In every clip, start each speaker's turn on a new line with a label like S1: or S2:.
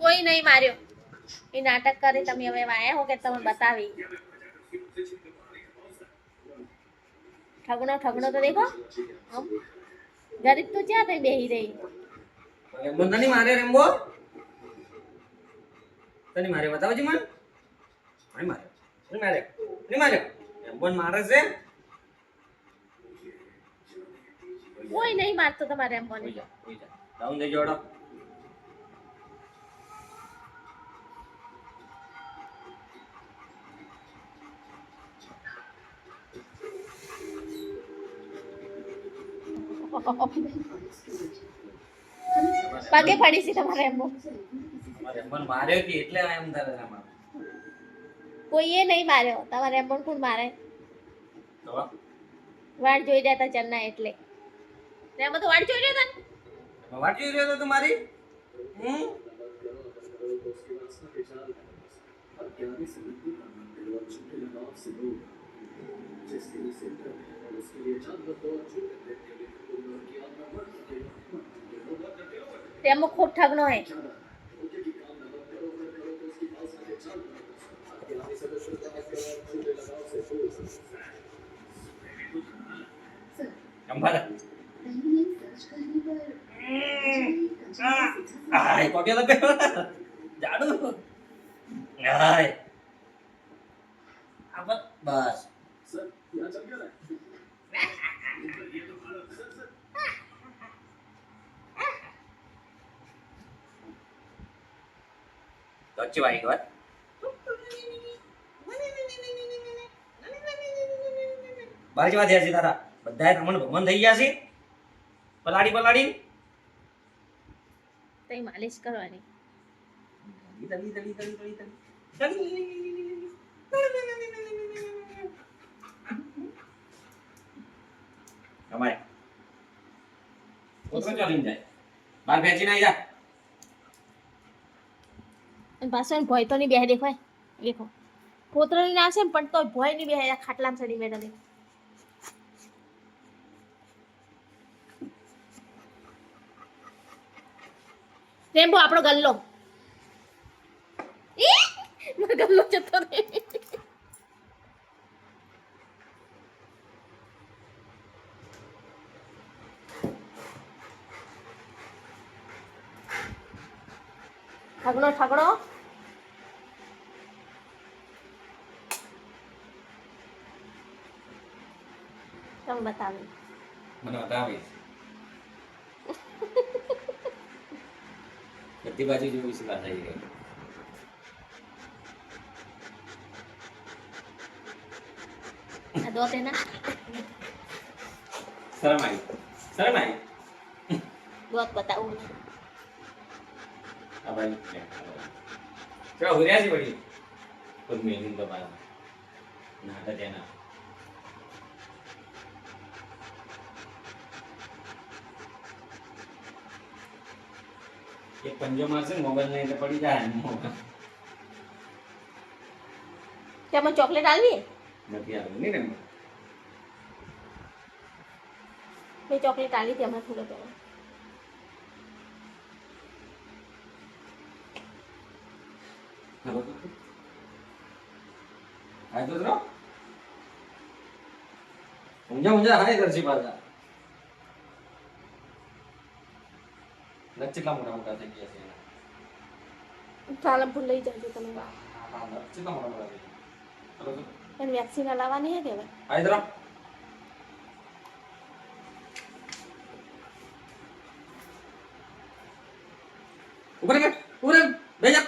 S1: કોઈ નહીં માર્યો. એ નાટક કરી તમે હવે આયા હો કે તમે બતાવી. ઠગણો ઠગણો તો દેખો. ગરીબ તો ક્યાં થઈ બેહી રહી.
S2: રેમ્બો તને મારે રેમ્બો તને મારે બતાવજી મને નહીં મારે નહીં મારે રેમ્બો મારે છે
S1: કોઈ નહીં મારતો તમારે એમ બોલે.
S2: ડાઉન દે જોડો
S1: પગે પડી છે તમારે એમ.
S2: રેમ્બો માર્યો કે એટલે એમ તારે આમાં
S1: કોઈએ નહીં માર્યો. તમારે એમ કોણ મારે?
S2: તો
S1: વાટ જોઈ રહ્યા હતા ચન્ના એટલે. એમાં તો વાટ જોઈ રહ્યા હતા.
S2: વાટી રહ્યો તો તમારી
S1: તેમાં ખૂબ ઠગનો હે.
S2: અંબારા આય કોકે લગે જાડુ આય अब बस सर यहाँ चल गया तो अच्छी बात है બાજી વાત છે તારા બધાય તમને ભગવાન થઈ ગયા છે પલાડી પલાડી
S1: તઈ માલિશ કરવાની.
S2: તળી તળી તળી તળી તળી કમાય કોતરો ચાલીને જાય બાર ભેચી ના જા
S1: અને પાછો ભોય તો નહીં બેહે દેખાય. દેખો પોતરાની ના છે પણ તો ભોય નહીં બેહે. ખાટલામાં ચડી બેઠા દેખો. રેમ્બો આપણો ગલ્લો ગલ્લો જતો રે. ઠગડો ઠગડો તમે બતાવી
S2: મને બતાવી બધી બાજુ જો વિશ્વાસ આવી ગયો
S1: આ દો તેના
S2: શરમ આવી
S1: દોત બતાવું.
S2: આ ભાઈ ચલો હુરિયા છે બડી ખુદ મેની તો બાર નાટા તેના એક પંજો મારશે મોબાઈલ નહીં તો પડી જાય મોબાઈલ
S1: તેમાં ચોકલેટ આલવી
S2: નથી આવ્યું નહીં ને
S1: મેં ચોકલેટ આલી તેમાં થોડો પેલો
S2: હાય તો રો ઊંઝા હાય કરશી પાછા કેટલા મોટા મોટા થઈ ગયા છે
S1: ચાલ ભૂલ લઈ જાજો તમે.
S2: કેટલા મોટા મોટા થઈ ગયા
S1: એની વેક્સિન લાવવાની હે કે હવે
S2: હાય ઉપર બેજા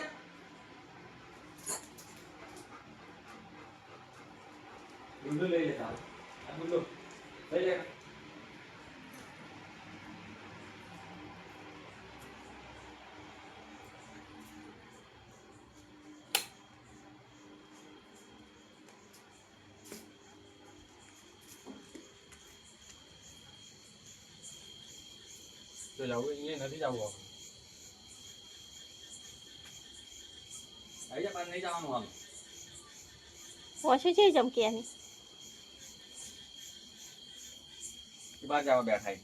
S2: ગુંડો લઈ લેતા આ ગુંડો લઈ લે તો જાવું અહીંયા નથી જવું આપણે આઈ જા બહાર નહીં જવાનું હાલ
S1: ઓછી છે ચમકીયાની
S2: બહાર જવા બેઠા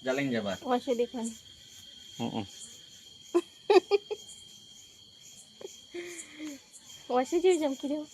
S2: જલઈને જવા
S1: ઓછી દેખાની ઓછી જેવી ચમકી રહ્યો